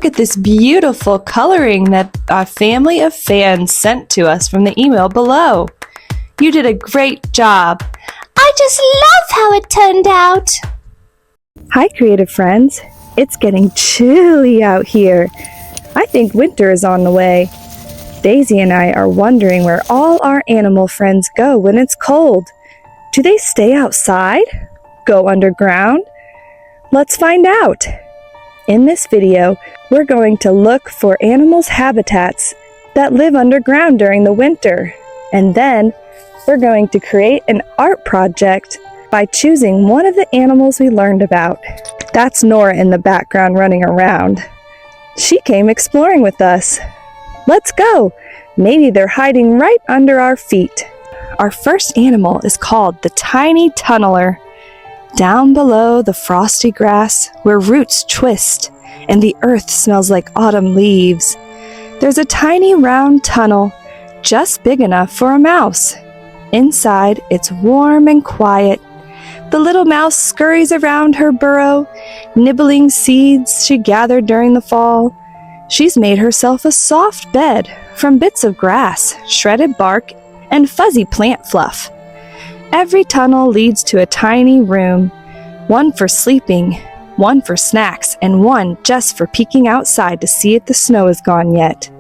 look at this beautiful coloring that our family of fans sent to us from the email below. You did a great job. I just love how it turned out. Hi, creative friends. It's getting chilly out here. I think winter is on the way. Daisy and I are wondering where all our animal friends go when it's cold. Do they stay outside? Go underground? Let's find out. In this video, we're going to look for animals' habitats that live underground during the winter. And then we're going to create an art project by choosing one of the animals we learned about. That's Norah in the background running around. She came exploring with us. Let's go! Maybe they're hiding right under our feet. Our first animal is called the tiny tunneler. Down below the frosty grass, where roots twist and the earth smells like autumn leaves, there's a tiny round tunnel just big enough for a mouse. Inside, it's warm and quiet. The little mouse scurries around her burrow, nibbling seeds she gathered during the fall. She's made herself a soft bed from bits of grass, shredded bark, and fuzzy plant fluff. Every tunnel leads to a tiny room, one for sleeping, one for snacks, and one just for peeking outside to see if the snow is gone yet.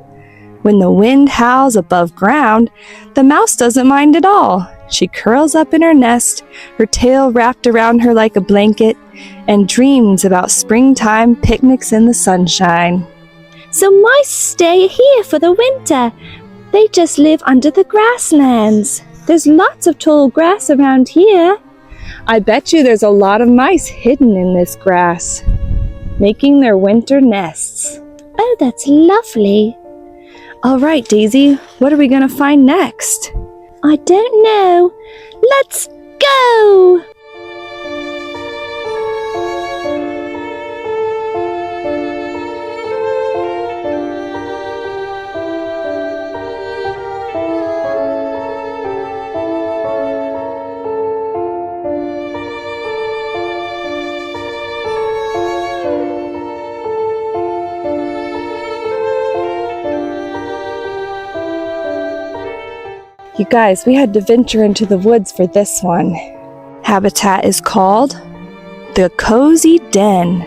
When the wind howls above ground, the mouse doesn't mind at all. She curls up in her nest, her tail wrapped around her like a blanket, and dreams about springtime picnics in the sunshine. So mice stay here for the winter. They just live under the grasslands. There's lots of tall grass around here. I bet you there's a lot of mice hidden in this grass, making their winter nests. Oh, that's lovely. All right, Daisy, what are we going to find next? I don't know. Let's go! You guys, we had to venture into the woods for this one. Habitat is called the Cozy Den.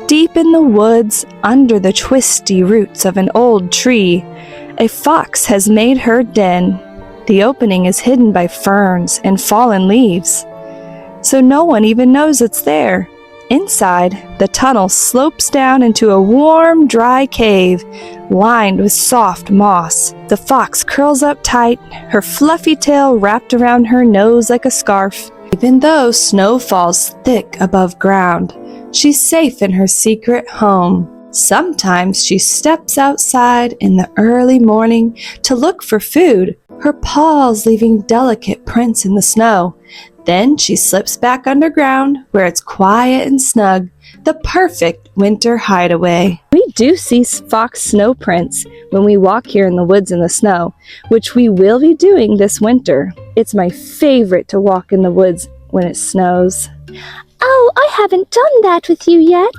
Deep in the woods, under the twisty roots of an old tree, a fox has made her den. The opening is hidden by ferns and fallen leaves, so no one even knows it's there. Inside, the tunnel slopes down into a warm, dry cave lined with soft moss. The fox curls up tight, her fluffy tail wrapped around her nose like a scarf. Even though snow falls thick above ground, she's safe in her secret home. Sometimes she steps outside in the early morning to look for food, her paws leaving delicate prints in the snow. Then she slips back underground where it's quiet and snug, the perfect winter hideaway. We do see fox snow prints when we walk here in the woods in the snow, which we will be doing this winter. It's my favorite to walk in the woods when it snows. Oh, I haven't done that with you yet.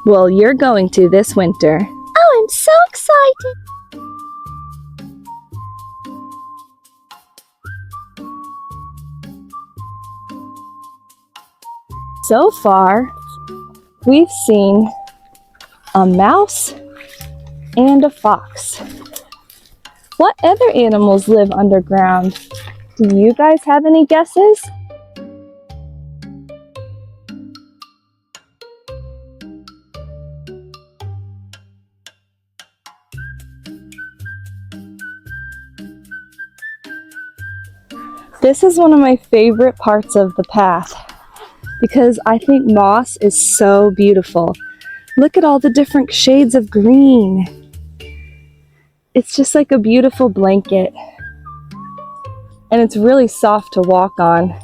Well, you're going to this winter. Oh, I'm so excited. So far, we've seen a mouse and a fox. What other animals live underground? Do you guys have any guesses? This is one of my favorite parts of the path because I think moss is so beautiful. Look at all the different shades of green. It's just like a beautiful blanket. And it's really soft to walk on.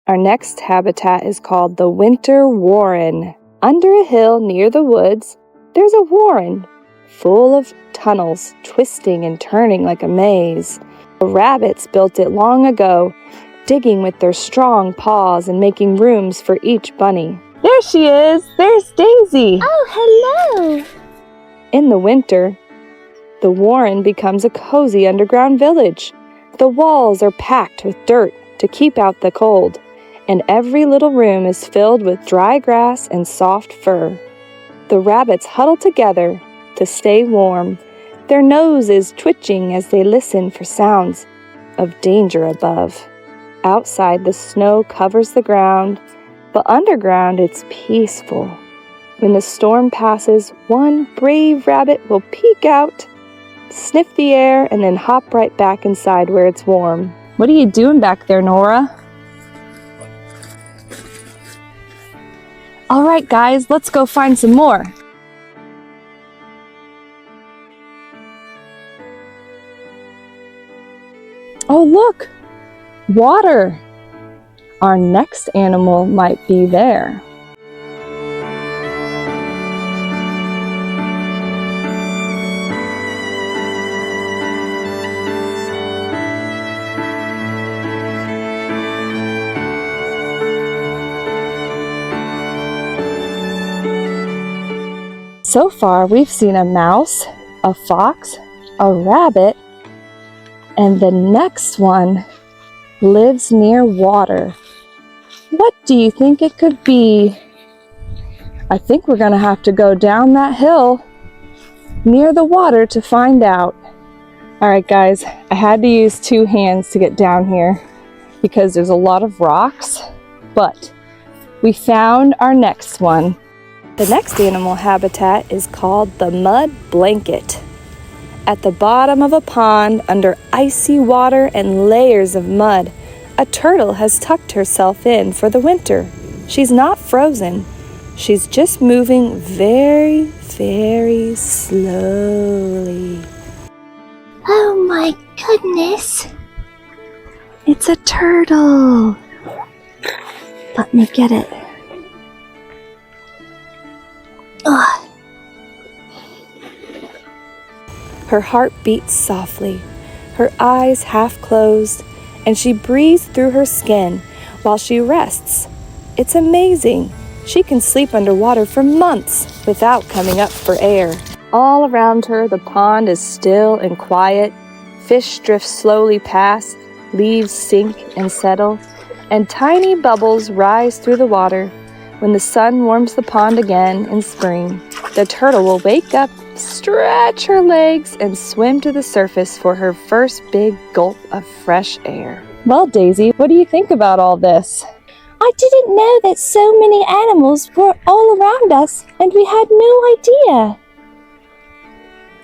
Our next habitat is called the Winter Warren. Under a hill near the woods, there's a warren full of tunnels, twisting and turning like a maze. The rabbits built it long ago, digging with their strong paws and making rooms for each bunny. There she is! There's Daisy! Oh, hello! In the winter, the warren becomes a cozy underground village. The walls are packed with dirt to keep out the cold, and every little room is filled with dry grass and soft fur. The rabbits huddle together to stay warm, their noses twitching as they listen for sounds of danger above. Outside, the snow covers the ground, but underground it's peaceful. When the storm passes, one brave rabbit will peek out, sniff the air, and then hop right back inside where it's warm. What are you doing back there, Norah? All right, guys, let's go find some more. Oh, look! Water! Our next animal might be there. So far, we've seen a mouse, a fox, a rabbit, and the next one lives near water. What do you think it could be? I think we're going to have to go down that hill near the water to find out. All right, guys, I had to use 2 hands to get down here because there's a lot of rocks, but we found our next one. The next animal habitat is called the mud blanket. At the bottom of a pond, under icy water and layers of mud, a turtle has tucked herself in for the winter. She's not frozen. She's just moving very, very slowly. Oh my goodness! It's a turtle. Let me get it. Ugh. Her heart beats softly, her eyes half closed, and she breathes through her skin while she rests. It's amazing. She can sleep underwater for months without coming up for air. All around her, the pond is still and quiet. Fish drift slowly past, leaves sink and settle, and tiny bubbles rise through the water. When the sun warms the pond again in spring, the turtle will wake up, stretch her legs, and swim to the surface for her first big gulp of fresh air. Well, Daisy, what do you think about all this? I didn't know that so many animals were all around us, and we had no idea.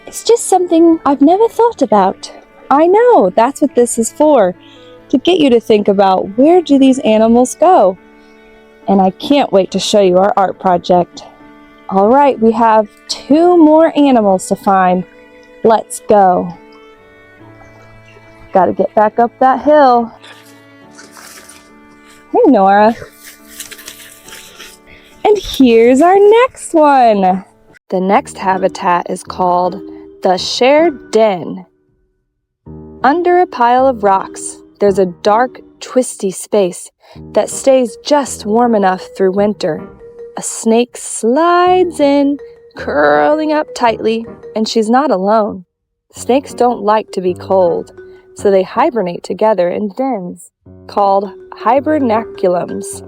It's just something I've never thought about. I know, that's what this is for, to get you to think about where do these animals go. And I can't wait to show you our art project. All right, we have 2 more animals to find. Let's go. Got to get back up that hill. Hey, Norah. And here's our next one. The next habitat is called the shared den. Under a pile of rocks, there's a dark, twisty space that stays just warm enough through winter. A snake slides in, curling up tightly, and she's not alone. Snakes don't like to be cold, so they hibernate together in dens called hibernaculums.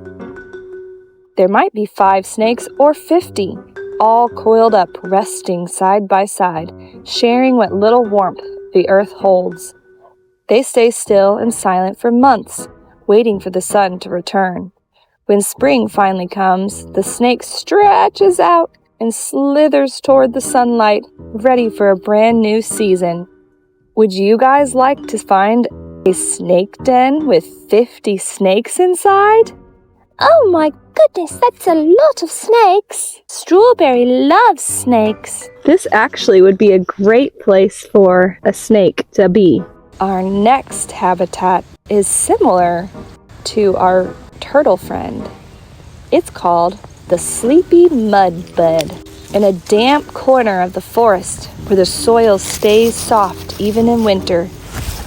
There might be 5 snakes or 50, all coiled up, resting side by side, sharing what little warmth the earth holds. They stay still and silent for months, waiting for the sun to return. When spring finally comes, the snake stretches out and slithers toward the sunlight, ready for a brand new season. Would you guys like to find a snake den with 50 snakes inside? Oh my goodness, that's a lot of snakes. Strawberry loves snakes. This actually would be a great place for a snake to be. Our next habitat is similar to our turtle friend. It's called the sleepy mud bed. in a damp corner of the forest where the soil stays soft even in winter,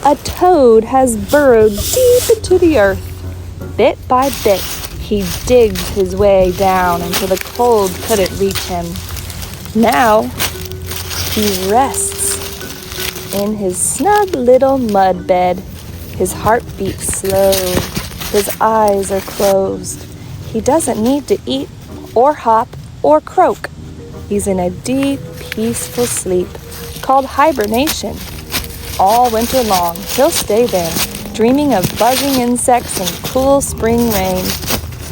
a toad has burrowed deep into the earth. Bit by bit, he digged his way down until the cold couldn't reach him. Now, he rests in his snug little mud bed. His heart beats slow. His eyes are closed. He doesn't need to eat or hop or croak. He's in a deep, peaceful sleep called hibernation. All winter long, he'll stay there, dreaming of buzzing insects and cool spring rain.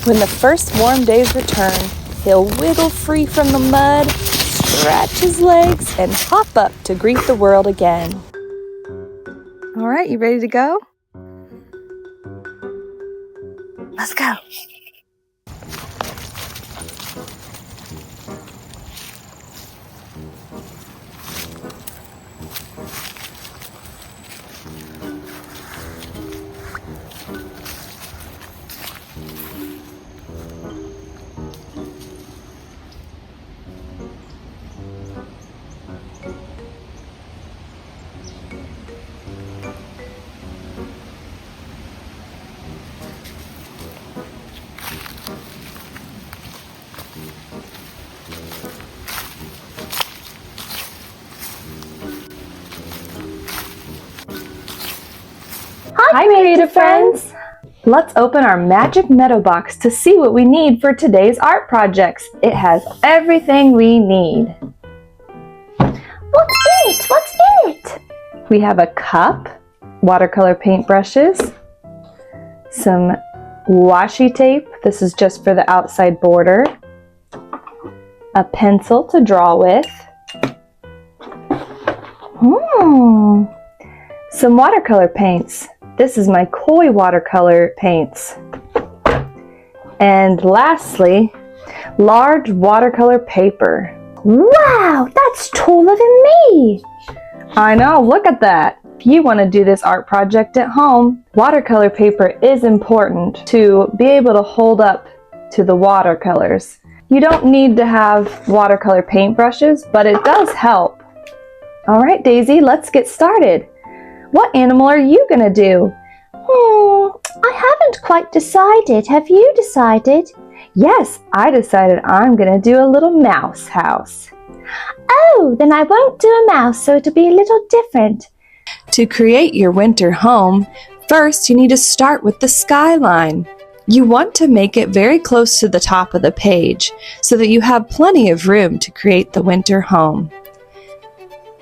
When the first warm days return, he'll wiggle free from the mud, stretch his legs, and hop up to greet the world again. All right, you ready to go? Let's go. Hi, creative friends! Let's open our magic meadow box to see what we need for today's art projects. It has everything we need. What's in it? What's in it? We have a cup, watercolor paintbrushes, some washi tape. This is just for the outside border. A pencil to draw with. Some watercolor paints. This is my koi watercolor paints. And lastly, large watercolor paper. Wow, that's taller than me! I know, look at that. If you want to do this art project at home, watercolor paper is important to be able to hold up to the watercolors. You don't need to have watercolor paintbrushes, but it does help. All right, Daisy, let's get started. What animal are you gonna do? I haven't quite decided. Have you decided? Yes, I decided I'm gonna do a little mouse house. Oh, then I won't do a mouse, so it'll be a little different. To create your winter home, first you need to start with the skyline. You want to make it very close to the top of the page so that you have plenty of room to create the winter home.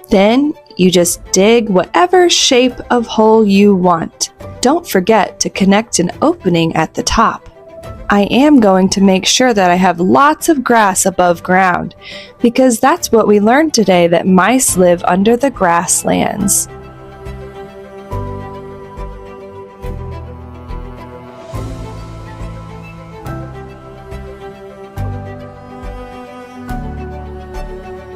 Then you just dig whatever shape of hole you want. Don't forget to connect an opening at the top. I am going to make sure that I have lots of grass above ground because that's what we learned today, that mice live under the grasslands.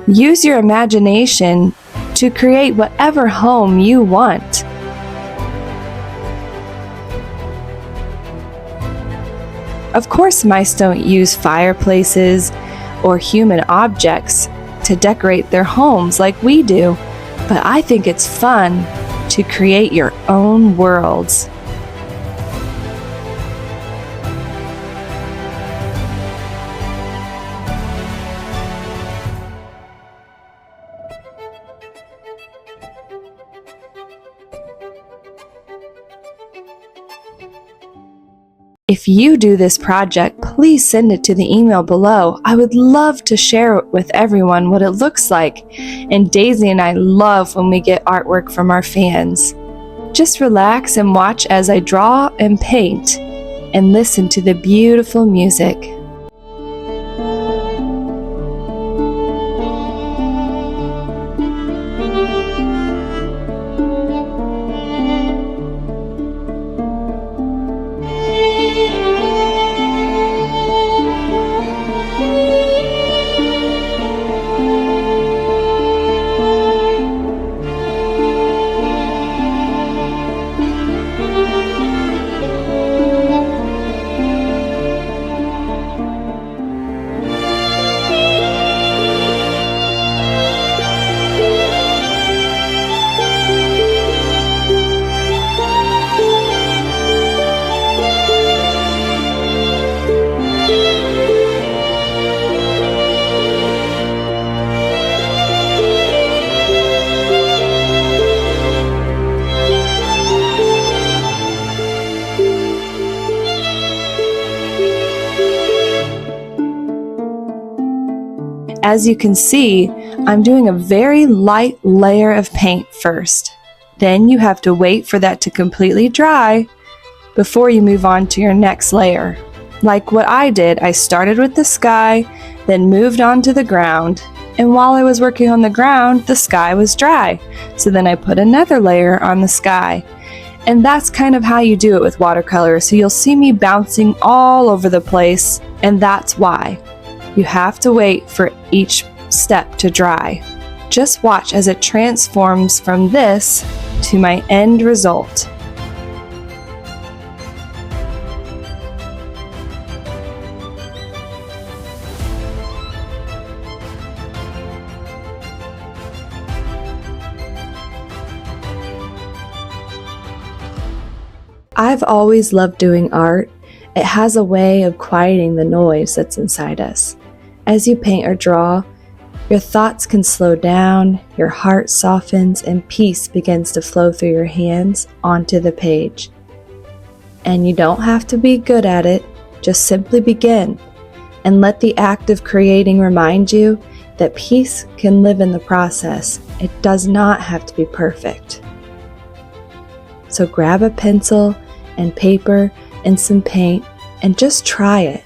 Use your imagination to create whatever home you want. Of course, mice don't use fireplaces or human objects to decorate their homes like we do, but I think it's fun to create your own worlds. If you do this project, please send it to the email below. I would love to share with everyone what it looks like. And Daisy and I love when we get artwork from our fans. Just relax and watch as I draw and paint and listen to the beautiful music. As you can see, I'm doing a very light layer of paint first. Then you have to wait for that to completely dry before you move on to your next layer. Like what I did, I started with the sky, then moved on to the ground, and while I was working on the ground, the sky was dry. So then I put another layer on the sky. And that's kind of how you do it with watercolor. So you'll see me bouncing all over the place, and that's why. You have to wait for each step to dry. Just watch as it transforms from this to my end result. I've always loved doing art. It has a way of quieting the noise that's inside us. As you paint or draw, your thoughts can slow down, your heart softens, and peace begins to flow through your hands onto the page. And you don't have to be good at it, just simply begin, and let the act of creating remind you that peace can live in the process. It does not have to be perfect. So grab a pencil and paper and some paint and just try it.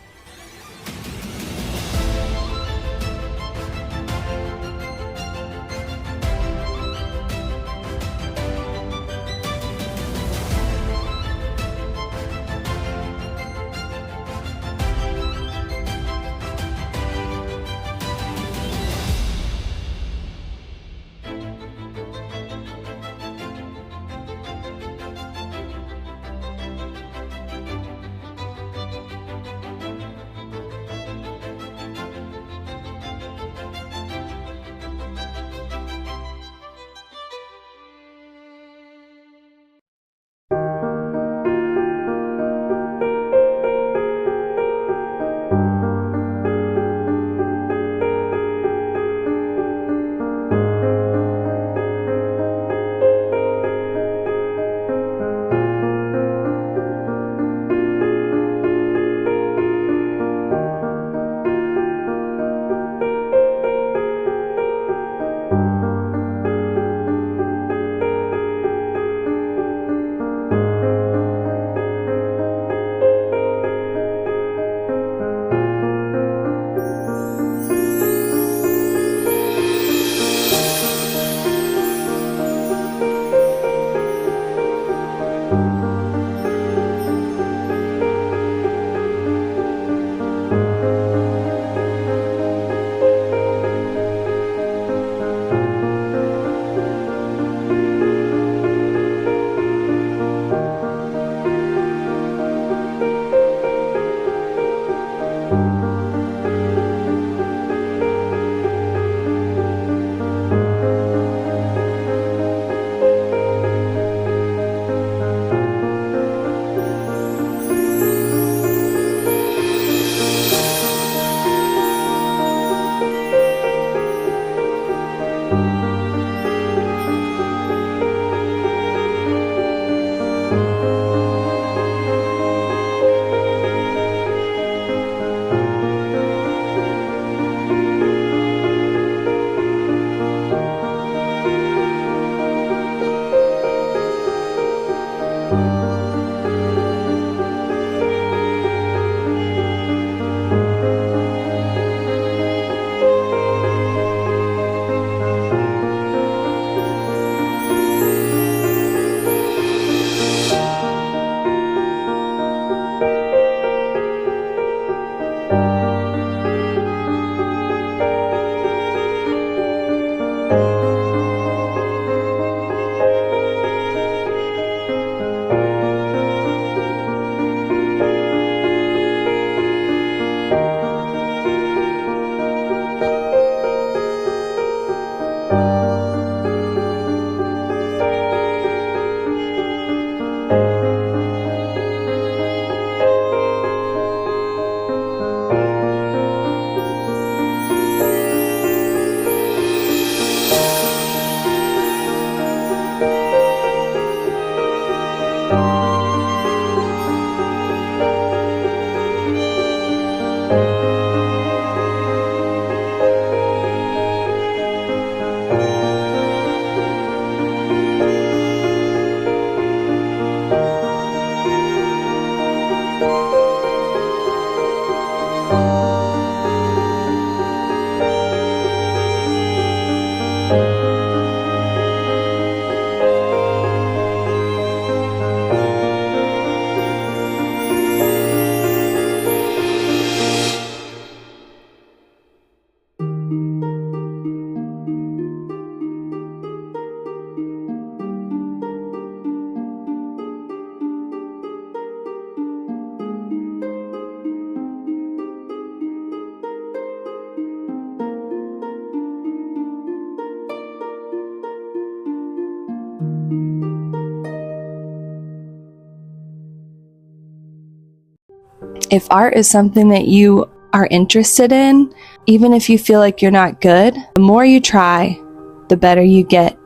If art is something that you are interested in, even if you feel like you're not good, the more you try, the better you get.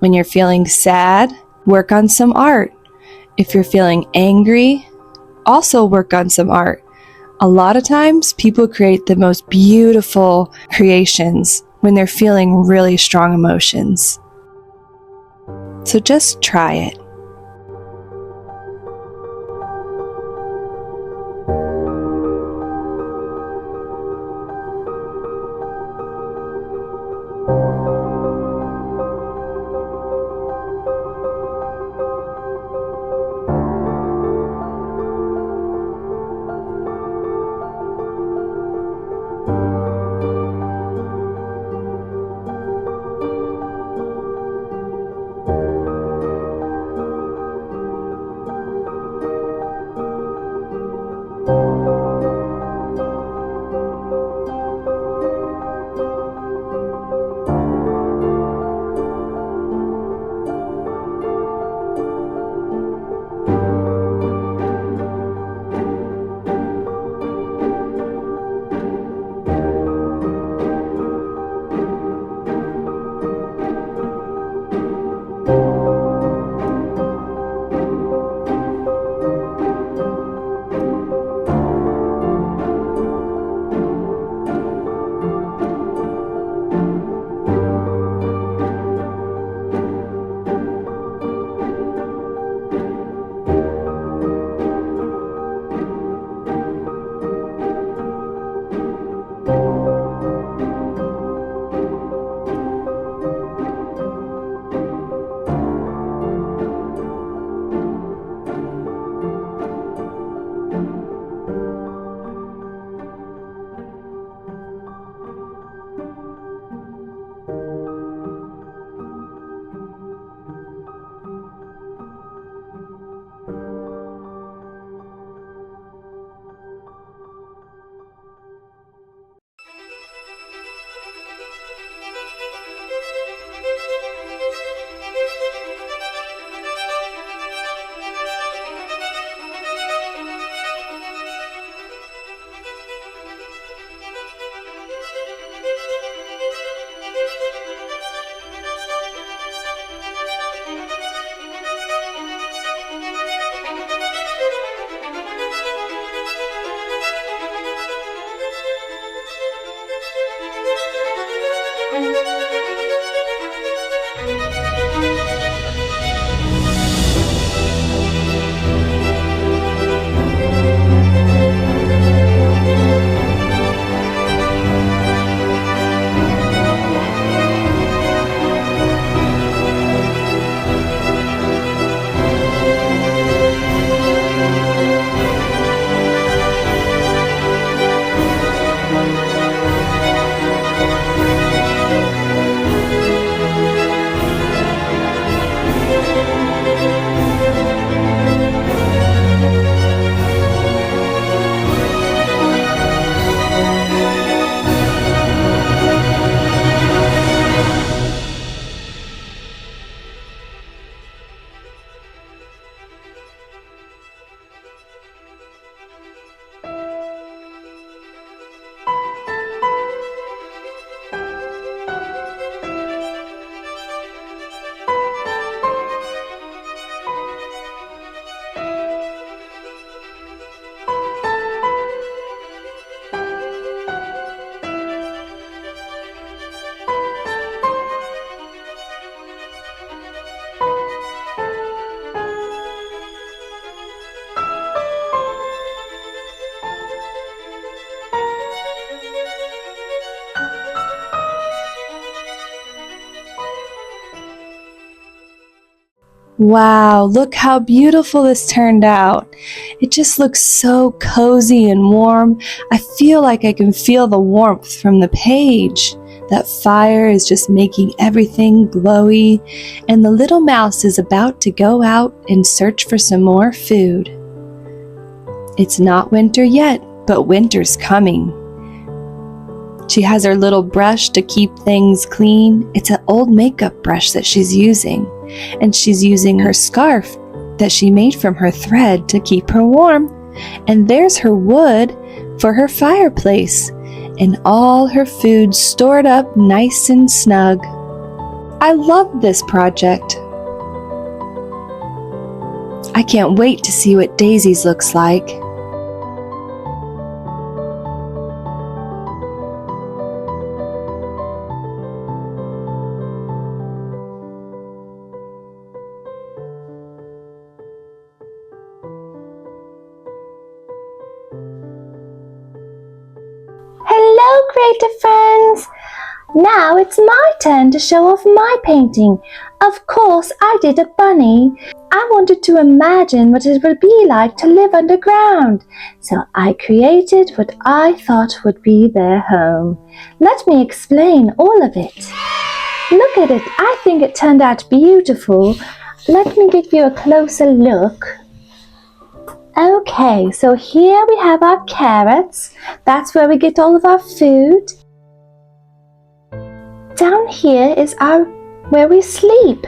When you're feeling sad, work on some art. If you're feeling angry, also work on some art. A lot of times, people create the most beautiful creations when they're feeling really strong emotions. So just try it. Wow, look how beautiful this turned out. It just looks so cozy and warm. I feel like I can feel the warmth from the page. That fire is just making everything glowy, and the little mouse is about to go out and search for some more food. It's not winter yet, but winter's coming. She has her little brush to keep things clean. It's an old makeup brush that she's using. And she's using her scarf that she made from her thread to keep her warm. And there's her wood for her fireplace, and all her food stored up nice and snug. I love this project. I can't wait to see what Daisy's looks like. Hello, creative friends! Now it's my turn to show off my painting. Of course, I did a bunny. I wanted to imagine what it would be like to live underground. So I created what I thought would be their home. Let me explain all of it. Look at it. I think it turned out beautiful. Let me give you a closer look. Okay, so here we have our carrots. That's where we get all of our food. Down here is where we sleep.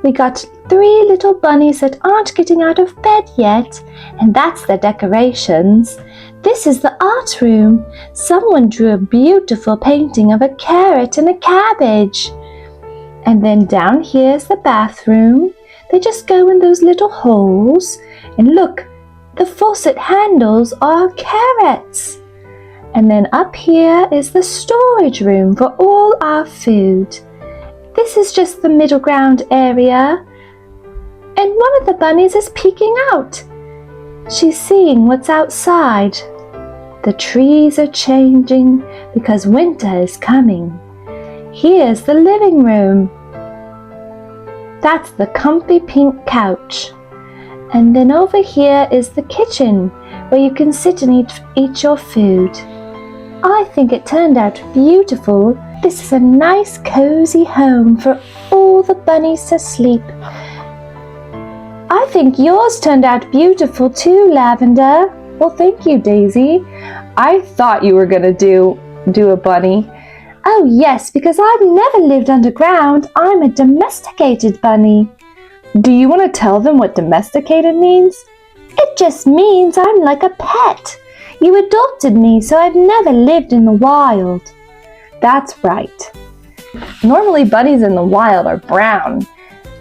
We got 3 little bunnies that aren't getting out of bed yet, and that's their decorations. This is the art room. Someone drew a beautiful painting of a carrot and a cabbage. And then down here is the bathroom. They just go in those little holes. And look, the faucet handles are carrots. And then up here is the storage room for all our food. This is just the middle ground area. And one of the bunnies is peeking out. She's seeing what's outside. The trees are changing because winter is coming. Here's the living room. That's the comfy pink couch. And then over here is the kitchen where you can sit and eat your food. I think it turned out beautiful. This is a nice cozy home for all the bunnies to sleep. I think yours turned out beautiful too, Lavender. Well, thank you, Daisy. I thought you were gonna do a bunny. Oh yes, because I've never lived underground. I'm a domesticated bunny. Do you want to tell them what domesticated means? It just means I'm like a pet. You adopted me, so I've never lived in the wild. That's right. Normally bunnies in the wild are brown.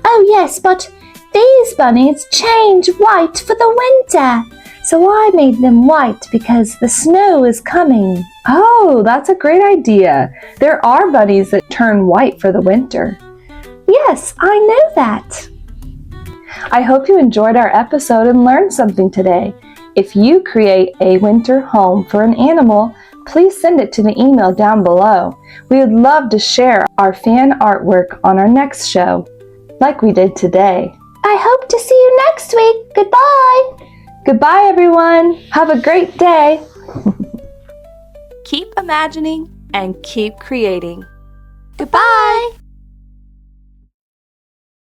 Oh yes, but these bunnies change white for the winter. So I made them white because the snow is coming. Oh, that's a great idea. There are bunnies that turn white for the winter. Yes, I know that. I hope you enjoyed our episode and learned something today. If you create a winter home for an animal, please send it to the email down below. We would love to share our fan artwork on our next show, like we did today. I hope to see you next week. Goodbye. Goodbye, everyone. Have a great day. Keep imagining and keep creating. Goodbye.